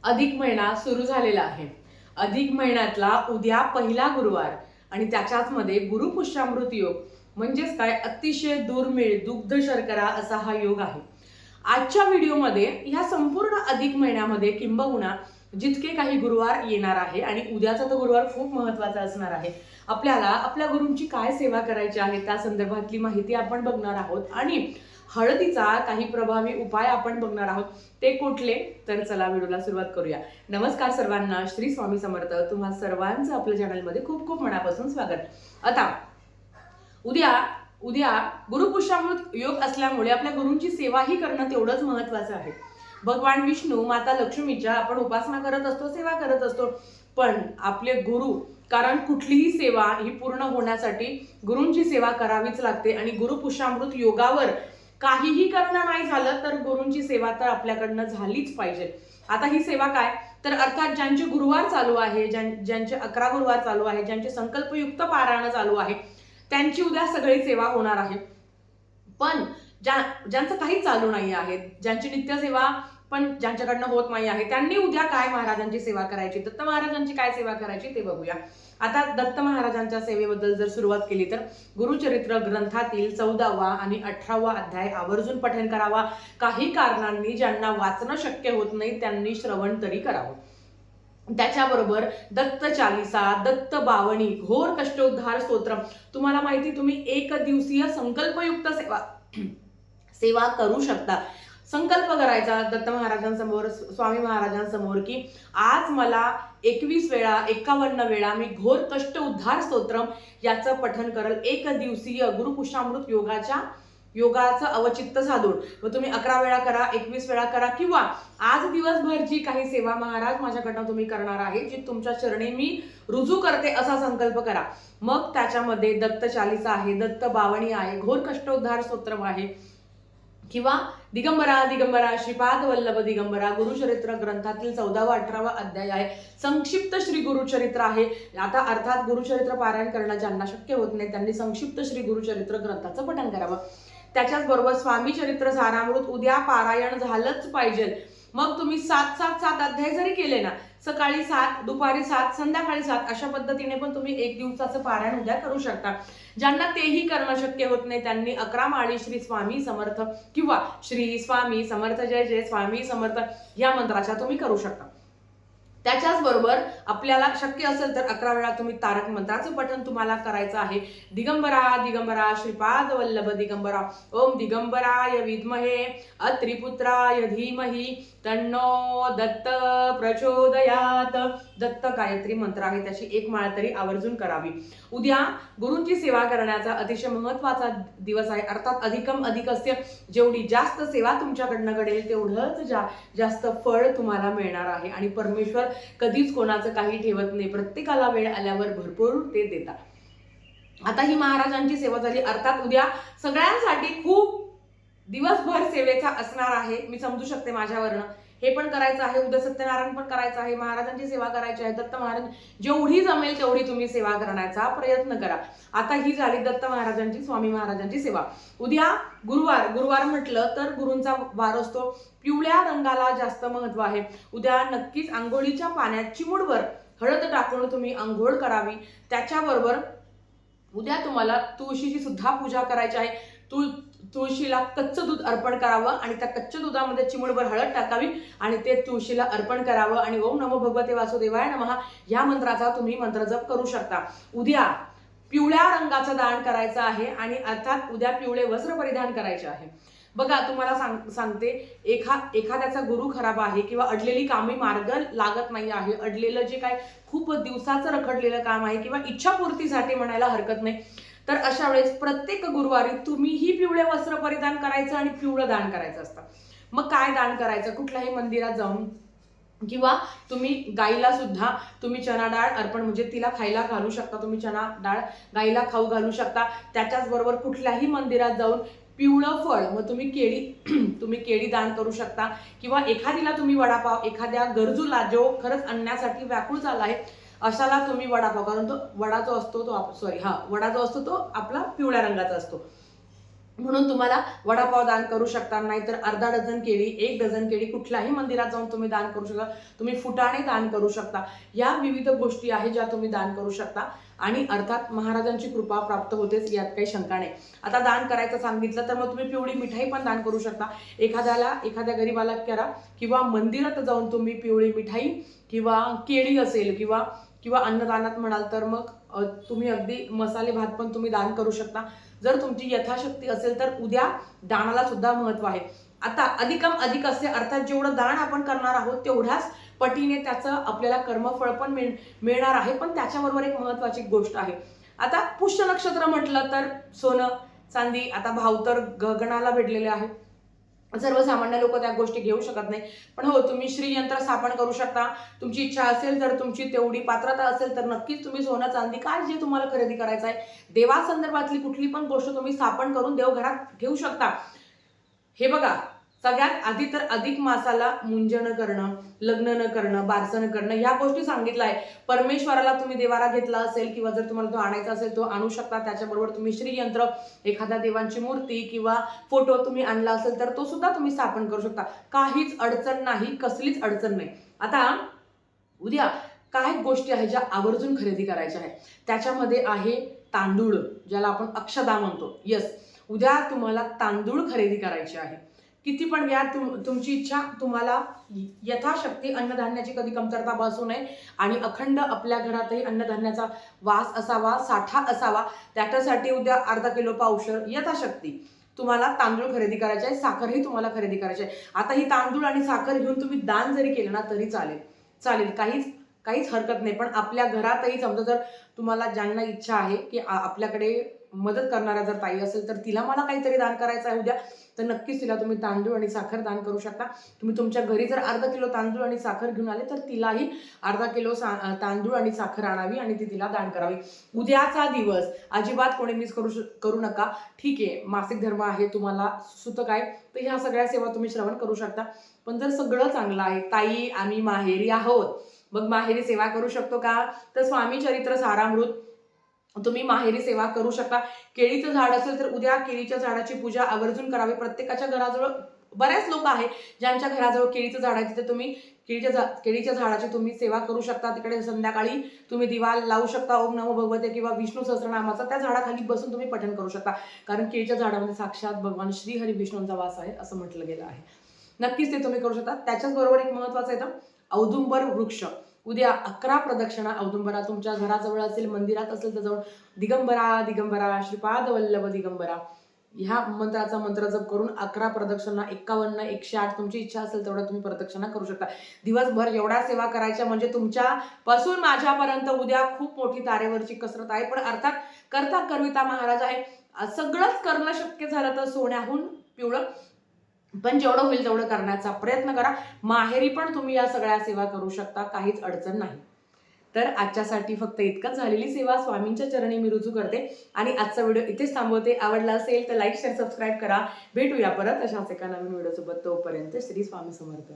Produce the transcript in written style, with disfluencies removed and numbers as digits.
अधिक महिना सुरू झालेला आहे. अधिक महिन्यातला उद्या पहिला गुरुवार आणि त्याच्याच मध्ये गुरुपुष्यामृत योग म्हणजेच काय अतिशय दुर्मिळ दुग्ध शर्करा असा हा योग आहे. आजच्या व्हिडिओमध्ये ह्या संपूर्ण अधिक महिन्यामध्ये किंबहुना जितके काही गुरुवार येणार आहे आणि उद्याचा तो गुरुवार खूप महत्त्वाचा असणार आहे. आपल्याला आपल्या गुरूंची काय सेवा करायची आहे त्या संदर्भातली माहिती आपण बघणार आहोत आणि हळदीचा काही प्रभावी उपाय आपण बघणार आहोत. ते कुठले तर चला व्हिडिओला सुरुवात करूया. नमस्कार सर्वांना, श्री स्वामी समर्थ. तुम्हा सर्वांचं आपल्या चॅनलमध्ये खूप खूप मनापासून स्वागत. आता उद्या उद्या गुरुपुष्यामृत योग असल्यामुळे आपल्या गुरूंची सेवाही करणं तेवढंच महत्त्वाचं आहे. भगवान विष्णू, माता लक्ष्मीच्या आपण उपासना करत असतो, सेवा करत असतो, पण आपले गुरु, कारण कुठलीही सेवा ही पूर्ण होण्यासाठी गुरूंची सेवा करावीच लागते आणि गुरुपुष्यामृत योगावर काहीही करणं नाही झालं तर गुरूंची सेवा तर आपल्याकडनं झालीच पाहिजे. आता ही सेवा काय तर अर्थात ज्यांचे गुरुवार चालू आहे, ज्यांचे 11 गुरुवार चालू आहे, ज्यांचे संकल्पयुक्त पारायण चालू आहे, त्यांची उद्या सगळी सेवा होणार आहे. पण ज्यांचं काही चालू नाही आहे, ज्यांची नित्य सेवा पण ज्यांच्याकडनं होत नाही आहे, त्यांनी उद्या काय महाराजांची सेवा करायची, दत्त महाराजांची काय सेवा करायची ते बघूया. आता दत्त महाराजांच्या सेवेबद्दल जर सुरुवात केली तर गुरुचरित्र ग्रंथातील 14वा आणि 18वा अध्याय आवर्जून पठण करावा. काही कारणांनी ज्यांना वाचणं शक्य होत नाही त्यांनी श्रवण तरी करावं. त्याच्याबरोबर दत्त चालिसा, दत्त बावणी, घोर कष्टोद्धार स्तोत्र. तुम्हाला माहिती, तुम्ही एक दिवसीय संकल्पयुक्त सेवा करू शकता. संकल्प करायचा दत्त महाराजांसमोर, स्वामी महाराजांसमोर की आज मला 21 वेळा 51 वेळा मी घोर कष्ट उद्धार स्तोत्रम याचं पठण करल. एक दिवसीय गुरुपुष्यामृत योगाचं अवचित्त साधून मग तुम्ही 11 वेळा करा, 21 वेळा करा, किंवा आज दिवसभर जी काही सेवा महाराज माझ्याकडनं तुम्ही करणार आहे, जी तुमच्या चरणी मी रुजू करते असा संकल्प करा. मग त्याच्यामध्ये दत्त चालिसा आहे, दत्त बावणी आहे, घोर कष्टोद्धार स्तोत्रम आहे, किंवा दिगंबरा दिगंबरा श्रीपाद वल्लभ दिगंबरा गुरुचरित्र ग्रंथातील 14वा 18वा अध्याय आहे. संक्षिप्त श्री गुरुचरित्र आहे. आता अर्थात गुरुचरित्र पारायण करणं ज्यांना शक्य होत नाही त्यांनी संक्षिप्त श्री गुरुचरित्र ग्रंथाचं पठण करावं. त्याच्याच बरोबर स्वामी चरित्र सारामृत उद्या पारायण झालंच पाहिजे. मग तुम्ही 7 अध्याय जरी केले ना, सकाळी 7, दुपारी 7, संध्याकाळी 7 अशा पद्धतीने पण तुम्ही एक दिवसाचं पारायण उद्या करू शकता. ज्यांना तेही करणं शक्य होत नाही त्यांनी 11 माळी श्री स्वामी समर्थ किंवा श्री स्वामी समर्थ जय जय स्वामी समर्थ या मंत्राच्या तुम्ही करू शकता. त्याच्याच बरोबर आपल्याला शक्य असेल तर 11 वेळा तुम्ही तारक मंत्राचं पठण तुम्हाला करायचं आहे. दिगंबरा दिगंबरा श्रीपाद वल्लभ दिगंबरा ओम दिगंबराय विद्महे अत्रिपुत्राय धीमहि तन्नो दत्त प्रचोदयात. दत्त गायत्री मंत्र आहे, त्याची एक माळ तरी आवर्जून करावी. उद्या गुरूंची सेवा करण्याचा अतिशय महत्त्वाचा दिवस आहे. अर्थात अधिकम अधिकस्य, जेवढी जास्त सेवा तुमच्याकडनं घडेल तेवढंच जास्त फळ तुम्हाला मिळणार आहे. आणि परमेश्वर कधीच कोणाचं काही ठेवत नाही, प्रत्येकाला वेळ आल्यावर भरपूर ते देतात. आता ही महाराजांची सेवा झाली. अर्थात उद्या सगळ्यांसाठी खूप दिवसभर सेवेचा असणार आहे. मी समजू शकते माझ्यावरनं. हे पण करायचं आहे, उद्या सत्यनारायण पण करायचं आहे, महाराजांची सेवा करायची आहे, दत्त महाराज जेवढी जमेल तेवढी तुम्ही सेवा करण्याचा प्रयत्न करा. आता ही झाली दत्त महाराजांची, स्वामी महाराजांची सेवा. उद्या गुरुवार म्हटलं तर गुरूंचा वार असतो. पिवळ्या रंगाला जास्त महत्व आहे. उद्या नक्कीच आंघोळीच्या पाण्यात चिमूटभर हळद टाकून तुम्ही आंघोळ करावी. त्याच्याबरोबर उद्या तुम्हाला तुळशीची सुद्धा पूजा करायची आहे. तुळशीला कच्चं दूध अर्पण करावं आणि त्या कच्च्या दुधामध्ये चिमूटभर हळद टाकावी आणि ते तुळशीला अर्पण करावं आणि ओम नमो भगवते वासुदेवाय नमः या मंत्राचा तुम्ही मंत्रजप करू शकता. उद्या पिवळ्या रंगाचं दान करायचं आहे आणि अर्थात उद्या पिवळे वस्त्र परिधान करायचे आहे. बघा, तुम्हाला सांगते, एखाद्याचा गुरु खराब आहे किंवा अडलेली कामी मार्ग लागत नाही आहे, अडलेलं जे काय खूप दिवसाचं रखडलेलं काम आहे किंवा इच्छापूर्तीसाठी म्हणायला हरकत नाही, तर अशा वेळेस प्रत्येक गुरुवारी तुम्हीही पिवळे वस्त्र परिधान करायचं आणि पिवळं दान करायचं असतं. मग काय दान करायचं? कुठल्याही मंदिरात जाऊन किंवा तुम्ही गाईला सुद्धा तुम्ही चणा डाळ अर्पण म्हणजे तिला खायला घालू शकता. तुम्ही चणा डाळ गाईला खाऊ घालू शकता. त्याच्याच बरोबर कुठल्याही मंदिरात जाऊन पिवळं फळ, मग तुम्ही केळी दान करू शकता किंवा एखादीला तुम्ही वडापाव, एखाद्या गरजूला जो खरंच आणण्यासाठी व्याकुळ झाला आहे अशाला तुम्ही वडापाव, कारण तो वडा जो असतो तो आपला पिवळ्या रंगाचा असतो. म्हणून तुम्हाला वडापाव दान करू शकता, नाहीतर अर्धा डझन केळी, 1 डझन केळी कुठल्याही मंदिरात जाऊन तुम्ही दान करू शकता. तुम्ही फुटाणे दान करू शकता. या विविध गोष्टी आहेत ज्या तुम्ही दान करू शकता आणि अर्थात महाराजांची कृपा प्राप्त होतेच, यात काही शंका नाही. आता दान करायचं सांगितलं तर मग तुम्ही पिवळी मिठाई पण दान करू शकता. एखाद्या गरीबाला करा किंवा मंदिरात जाऊन तुम्ही पिवळी मिठाई किंवा केळी असेल किंवा किंवा अन्नदानात म्हणाल तर मग तुम्ही अगदी मसाले भात पण तुम्ही दान करू शकता. जर तुमची यथाशक्ती असेल तर उद्या दानाला सुद्धा महत्व आहे. आता अधिकम अधिक असे, अर्थात जेवढं दान आपण करणार आहोत तेवढ्याच पटीने त्याचं आपल्याला कर्मफळ पण मिळणार आहे. पण त्याच्याबरोबर एक महत्वाची गोष्ट आहे. आता पुष्य नक्षत्र म्हटलं तर सोनं चांदी आता भाव तर गगनाला भेटलेले आहे. सर्वसामान्य लोक त्या गोष्टी घेऊ शकत नाही. पण हो, तुम्ही श्रीयंत्र स्थापन करू शकता. तुमची इच्छा असेल तर, तुमची तेवढी पात्रता असेल तर नक्कीच तुम्ही सोनं चांदी काय जे तुम्हाला खरेदी करायचं आहे, देवासंदर्भातली कुठली पण गोष्ट तुम्ही स्थापन करून देवघरात ठेवू शकता. हे बघा, सगळ्यात आधी तर अधिक मासाला मुंजन करणं, लग्न न करणं, बारसं न करणं या गोष्टी सांगितल्या आहे. परमेश्वराला तुम्ही देवारा घेतला असेल किंवा जर तुम्हाला तो आणायचा असेल तो आणू शकता. त्याच्याबरोबर तुम्ही श्रीयंत्र, एखाद्या देवांची मूर्ती किंवा फोटो तुम्ही आणला असेल तर तो सुद्धा तुम्ही स्थापन करू शकता. काहीच अडचण नाही, कसलीच अडचण नाही. आता उद्या काय गोष्टी आहेत ज्या आवर्जून खरेदी करायच्या आहेत. त्याच्यामध्ये आहे तांदूळ, ज्याला आपण अक्षदा म्हणतो. यस, उद्या तुम्हाला तांदूळ खरेदी करायचे आहे. किती पण घ्या, तुमची इच्छा. तुम्हाला यथाशक्ती अन्नधान्याची कधी कमतरता भासू नये आणि अखंड आपल्या घरातही अन्नधान्याचा वास असावा, साठा असावा. त्याच्यासाठी उद्या अर्धा किलो पावशर यथाशक्ती तुम्हाला तांदूळ खरेदी करायचे आहे. साखरही तुम्हाला खरेदी करायची आहे. आता ही तांदूळ आणि साखर घेऊन तुम्ही दान जरी केलं ना तरी चालेल, काहीच हरकत नाही. पण आपल्या घरातही समजा जर तुम्हाला ज्यांना इच्छा आहे की आपल्याकडे मदत करणाऱ्या जर ताई असेल तर तिला मला काहीतरी दान करायचं आहे उद्या, तर नक्कीच तिला तुम्ही तांदूळ आणि साखर दान करू शकता. तुम्ही तुमच्या घरी जर अर्धा किलो तांदूळ आणि साखर घेऊन आले तर तिलाही अर्धा किलो तांदूळ आणि साखर आणावी आणि ती तिला दान करावी. उद्याचा दिवस अजिबात कोणी मिस करू नका. ठीक आहे, मासिक धर्म आहे, तुम्हाला सुतक आहे, तर ह्या सगळ्या सेवा तुम्ही श्रवण करू शकता. पण जर सगळं चांगलं आहे, ताई आम्ही माहेरी आहोत, मग माहेरी सेवा करू शकतो का? तर स्वामी चरित्र सारामृत तुम्ही माहेरी सेवा करू शकता. केळीचं झाड असेल तर उद्या केळीच्या झाडाची पूजा आवर्जून करावी. प्रत्येकाच्या घराजवळ बऱ्याच लोक आहे ज्यांच्या घराजवळ केळीचं झाड आहे, तिथे तुम्ही केळीच्या झाडाची तुम्ही सेवा करू शकता. तिकडे संध्याकाळी तुम्ही दिवा लावू शकता, ओम नमो भगवते किंवा विष्णू सहस्रनामाचा त्या झाडाखाली बसून तुम्ही पठण करू शकता. कारण केळीच्या झाडामध्ये साक्षात भगवान श्रीहरी विष्णूंचा वास आहे असं म्हटलं गेलं आहे. नक्कीच ते तुम्ही करू शकता. त्याच्याच बरोबर एक महत्वाचं येतं औदुंबर वृक्ष. उद्या 11 प्रदक्षिणा औदुंबरा तुमच्या घराजवळ असेल, मंदिरात असेल तर जवळ दिगंबरा दिगंबरा श्रीपाद वल्लभ दिगंबरा ह्या मंत्राचा मंत्र जप करून 11 प्रदक्षिणा, 51, 108 तुमची इच्छा असेल तेवढ्या तुम्ही प्रदक्षिणा करू शकता. दिवसभर एवढ्या सेवा करायच्या म्हणजे तुमच्यापासून माझ्यापर्यंत उद्या खूप मोठी तारेवरची कसरत आहे. पण अर्थात करता करविता महाराज आहे. सगळंच करणं शक्य झालं तर सोन्याहून पिवळं, पण जेवढं होईल तेवढं करण्याचा प्रयत्न करा. माहेरी पण तुम्ही या सगळ्या सेवा करू शकता, काहीच अडचण नाही. तर आजच्यासाठी फक्त इतकंच. झालेली सेवा स्वामींच्या चरणी मी रुजू करते आणि आजचा व्हिडिओ इथेच थांबवते. आवडला असेल तर लाईक शेअर सबस्क्राईब करा. भेटूया परत अशाच एका नवीन व्हिडिओ सोबत. तोपर्यंत श्री स्वामी समर्थ.